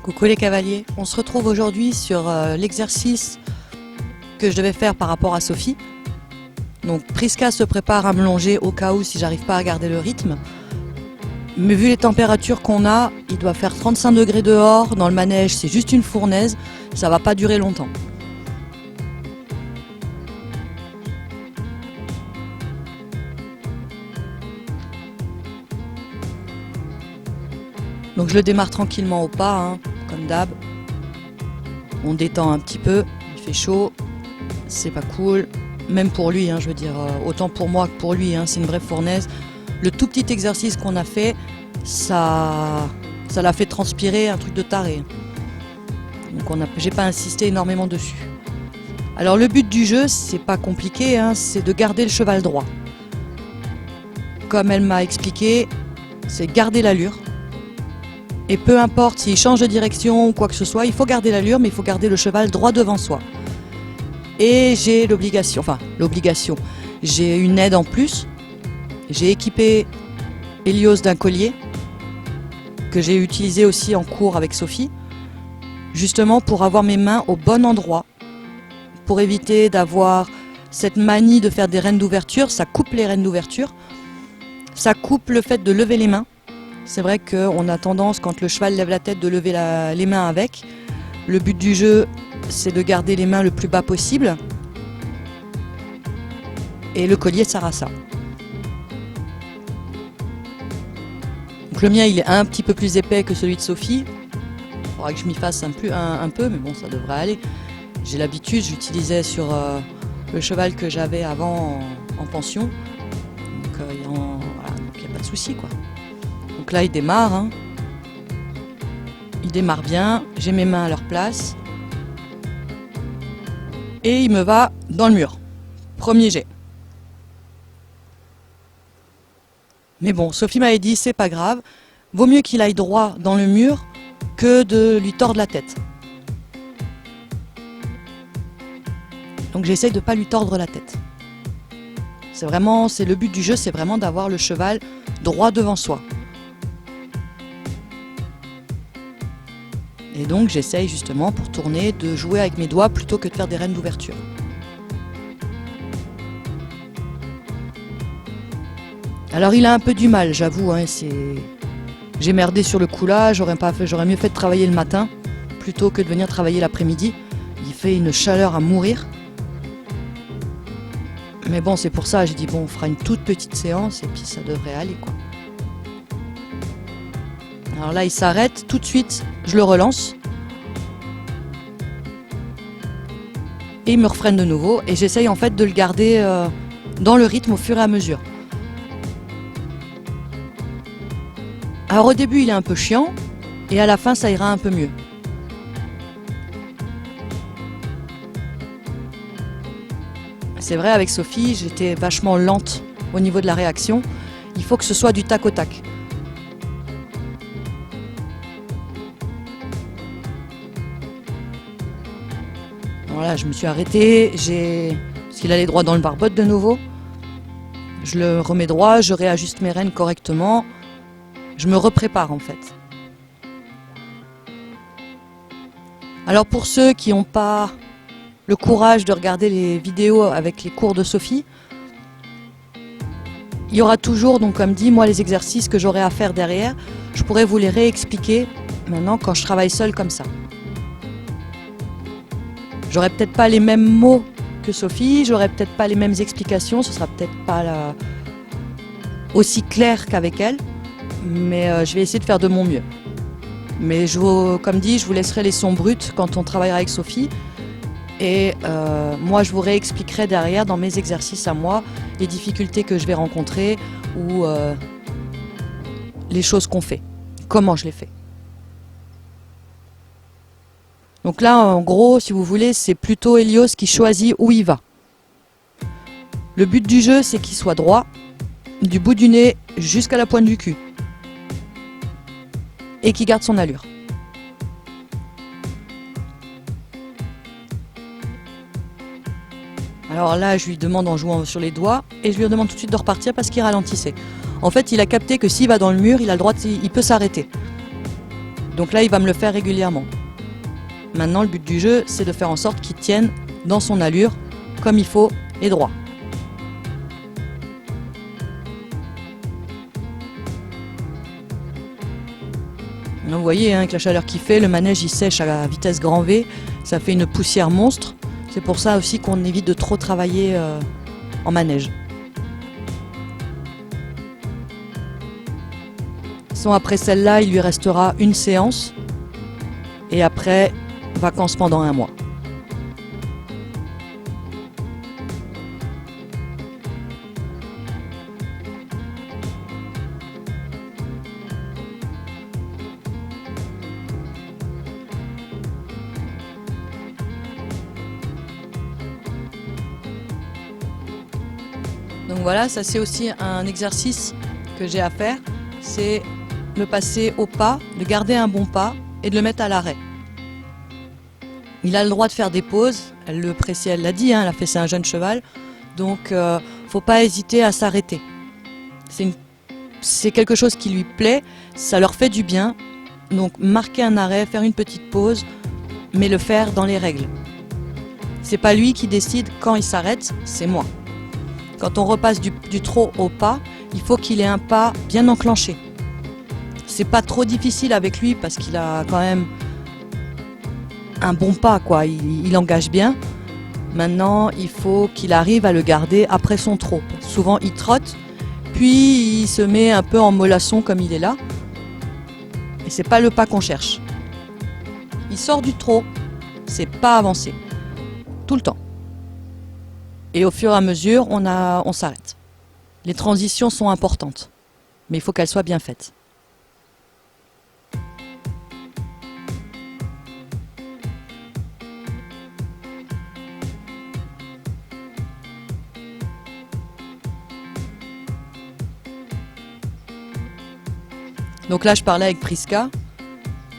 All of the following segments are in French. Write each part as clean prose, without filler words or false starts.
Coucou les cavaliers, on se retrouve aujourd'hui sur l'exercice que je devais faire par rapport à Sophie. Donc Priska se prépare à me longer au cas où si j'arrive pas à garder le rythme. Mais vu les températures qu'on a, il doit faire 35 degrés dehors, dans le manège c'est juste une fournaise, ça va pas durer longtemps. Donc je le démarre tranquillement au pas, hein, comme d'hab. On détend un petit peu, il fait chaud, c'est pas cool. Même pour lui, hein, je veux dire, autant pour moi que pour lui, hein, c'est une vraie fournaise. Le tout petit exercice qu'on a fait, ça l'a fait transpirer un truc de taré. Donc j'ai pas insisté énormément dessus. Alors le but du jeu, c'est pas compliqué, hein, c'est de garder le cheval droit. Comme elle m'a expliqué, c'est garder l'allure. Et peu importe s'il change de direction ou quoi que ce soit, il faut garder l'allure, mais il faut garder le cheval droit devant soi. Et j'ai l'obligation, j'ai une aide en plus. J'ai équipé Hélios d'un collier, que j'ai utilisé aussi en cours avec Sophie, justement pour avoir mes mains au bon endroit, pour éviter d'avoir cette manie de faire des rênes d'ouverture. Ça coupe les rênes d'ouverture, ça coupe le fait de lever les mains. C'est vrai qu'on a tendance, quand le cheval lève la tête, de lever les mains avec. Le but du jeu, c'est de garder les mains le plus bas possible. Et le collier sert à ça. Donc le mien, il est un petit peu plus épais que celui de Sophie. Il faudra que je m'y fasse un peu, mais bon, ça devrait aller. J'ai l'habitude, j'utilisais sur le cheval que j'avais avant en pension. Donc il n'y a pas de souci, quoi. Donc là, il démarre, hein. Il démarre bien, j'ai mes mains à leur place. Et il me va dans le mur. Premier jet. Mais bon, Sophie m'avait dit, c'est pas grave, vaut mieux qu'il aille droit dans le mur que de lui tordre la tête. Donc j'essaye de ne pas lui tordre la tête. C'est le but du jeu, c'est vraiment d'avoir le cheval droit devant soi. Et donc j'essaye justement, pour tourner, de jouer avec mes doigts plutôt que de faire des rênes d'ouverture. Alors il a un peu du mal, j'avoue, hein, j'ai merdé sur le coup là, j'aurais mieux fait de travailler le matin plutôt que de venir travailler l'après-midi. Il fait une chaleur à mourir. Mais bon, c'est pour ça, j'ai dit bon, on fera une toute petite séance et puis ça devrait aller, quoi. Alors là, il s'arrête, tout de suite, je le relance. Et il me refreine de nouveau. Et j'essaye en fait de le garder dans le rythme au fur et à mesure. Alors au début, il est un peu chiant. Et à la fin, ça ira un peu mieux. C'est vrai, avec Sophie, j'étais vachement lente au niveau de la réaction. Il faut que ce soit du tac au tac. Voilà, je me suis arrêtée, parce qu'il allait droit dans le barbotte de nouveau. Je le remets droit, je réajuste mes rênes correctement. Je me reprépare en fait. Alors pour ceux qui n'ont pas le courage de regarder les vidéos avec les cours de Sophie, il y aura toujours, donc comme dit, moi les exercices que j'aurai à faire derrière, je pourrais vous les réexpliquer maintenant quand je travaille seule comme ça. J'aurai peut-être pas les mêmes mots que Sophie, j'aurai peut-être pas les mêmes explications, ce sera peut-être pas aussi clair qu'avec elle, mais je vais essayer de faire de mon mieux. Mais comme dit, je vous laisserai les sons bruts quand on travaillera avec Sophie, et moi je vous réexpliquerai derrière dans mes exercices à moi les difficultés que je vais rencontrer ou les choses qu'on fait, comment je les fais. Donc là, en gros, si vous voulez, c'est plutôt Hélios qui choisit où il va. Le but du jeu, c'est qu'il soit droit, du bout du nez jusqu'à la pointe du cul. Et qu'il garde son allure. Alors là, je lui demande en jouant sur les doigts, et je lui demande tout de suite de repartir parce qu'il ralentissait. En fait, il a capté que s'il va dans le mur, il peut s'arrêter. Donc là, il va me le faire régulièrement. Maintenant, le but du jeu, c'est de faire en sorte qu'il tienne dans son allure, comme il faut, et droit. Vous voyez, hein, avec la chaleur qu'il fait, le manège il sèche à vitesse grand V, ça fait une poussière monstre. C'est pour ça aussi qu'on évite de trop travailler en manège. Sinon, après celle-là, il lui restera une séance et après, vacances pendant 1 mois. Donc voilà, ça c'est aussi un exercice que j'ai à faire, c'est le passer au pas, de garder un bon pas et de le mettre à l'arrêt. Il a le droit de faire des pauses, elle le précise, elle l'a dit, hein, elle a fait c'est un jeune cheval, donc faut pas hésiter à s'arrêter. C'est quelque chose qui lui plaît, ça leur fait du bien, donc marquer un arrêt, faire une petite pause, mais le faire dans les règles. C'est pas lui qui décide quand il s'arrête, c'est moi. Quand on repasse du trot au pas, il faut qu'il ait un pas bien enclenché. C'est pas trop difficile avec lui parce qu'il a quand même un bon pas, quoi. Il engage bien. Maintenant, il faut qu'il arrive à le garder après son trot. Souvent, il trotte, puis il se met un peu en mollasson comme il est là. Et c'est pas le pas qu'on cherche. Il sort du trot, c'est pas avancé. Tout le temps. Et au fur et à mesure, on s'arrête. Les transitions sont importantes, mais il faut qu'elles soient bien faites. Donc là, je parlais avec Priska,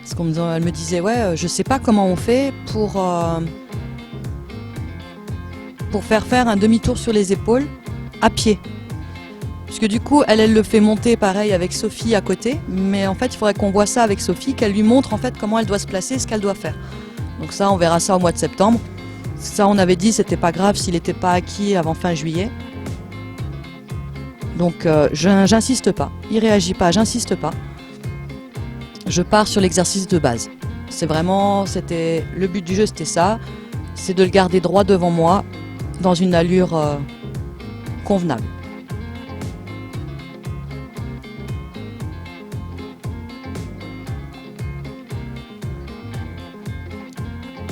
parce qu'elle me disait, ouais, je sais pas comment on fait pour faire un demi-tour sur les épaules à pied. Puisque du coup, elle le fait monter pareil avec Sophie à côté, mais en fait, il faudrait qu'on voit ça avec Sophie, qu'elle lui montre en fait comment elle doit se placer, ce qu'elle doit faire. Donc ça, on verra ça au mois de septembre. Ça, on avait dit, c'était pas grave s'il n'était pas acquis avant fin juillet. Donc, j'insiste pas. Il réagit pas, j'insiste pas. Je pars sur l'exercice de base. C'est vraiment, le but du jeu, c'était ça. C'est de le garder droit devant moi, dans une allure convenable.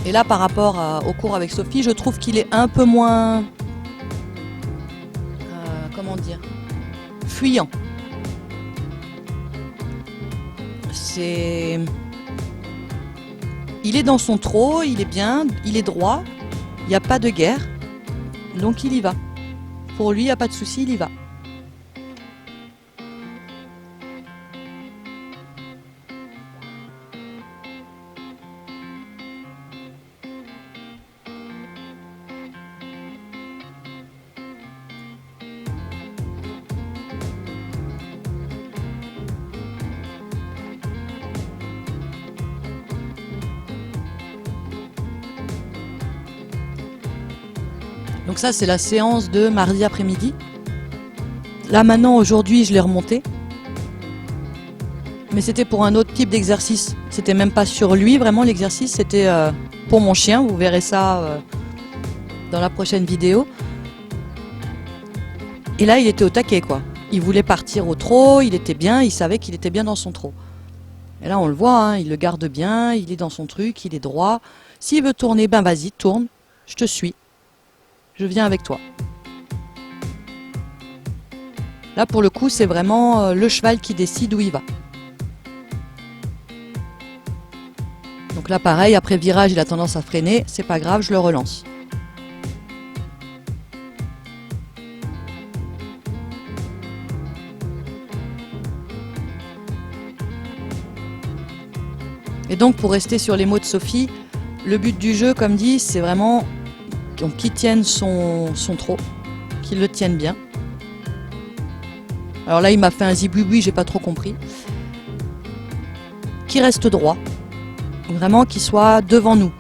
Et là, par rapport au cours avec Sophie, je trouve qu'il est un peu moins, comment dire, fuyant. Il est dans son trot, il est bien, il est droit, il n'y a pas de guerre, donc il y va. Pour lui, il n'y a pas de souci, il y va. Donc ça, c'est la séance de mardi après-midi. Là maintenant, aujourd'hui, je l'ai remonté. Mais c'était pour un autre type d'exercice. C'était même pas sur lui, vraiment, l'exercice. C'était pour mon chien. Vous verrez ça dans la prochaine vidéo. Et là, il était au taquet, quoi. Il voulait partir au trot, il était bien, il savait qu'il était bien dans son trot. Et là, on le voit, hein, il le garde bien, il est dans son truc, il est droit. S'il veut tourner, ben vas-y, tourne, je te suis. Je viens avec toi. Là, pour le coup, c'est vraiment le cheval qui décide où il va. Donc là, pareil, après virage, il a tendance à freiner. C'est pas grave, je le relance. Et donc, pour rester sur les mots de Sophie, le but du jeu, comme dit, c'est vraiment qu'il tienne son trot, qu'il le tienne bien. Alors là, il m'a fait un ziboui, j'ai pas trop compris. qu'il reste droit. Vraiment qu'il soit devant nous.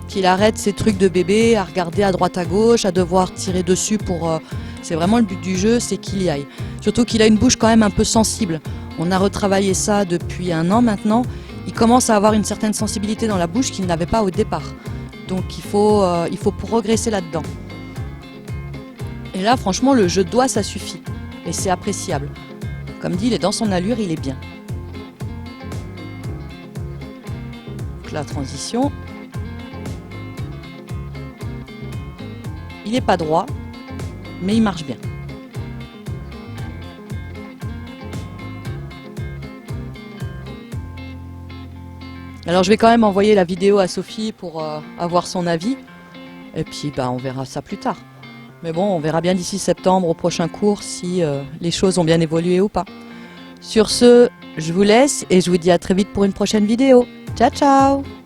Qu'il arrête ces trucs de bébé à regarder à droite à gauche, à devoir tirer dessus pour... C'est vraiment le but du jeu, c'est qu'il y aille. Surtout qu'il a une bouche quand même un peu sensible. On a retravaillé ça depuis 1 an maintenant. Il commence à avoir une certaine sensibilité dans la bouche qu'il n'avait pas au départ. Donc il faut progresser là-dedans. Et là, franchement, le jeu de doigts, ça suffit. Et c'est appréciable. Comme dit, il est dans son allure, il est bien. Donc la transition. Il n'est pas droit, mais il marche bien. Alors je vais quand même envoyer la vidéo à Sophie pour avoir son avis. Et puis on verra ça plus tard. Mais bon, on verra bien d'ici septembre au prochain cours si les choses ont bien évolué ou pas. Sur ce, je vous laisse et je vous dis à très vite pour une prochaine vidéo. Ciao ciao!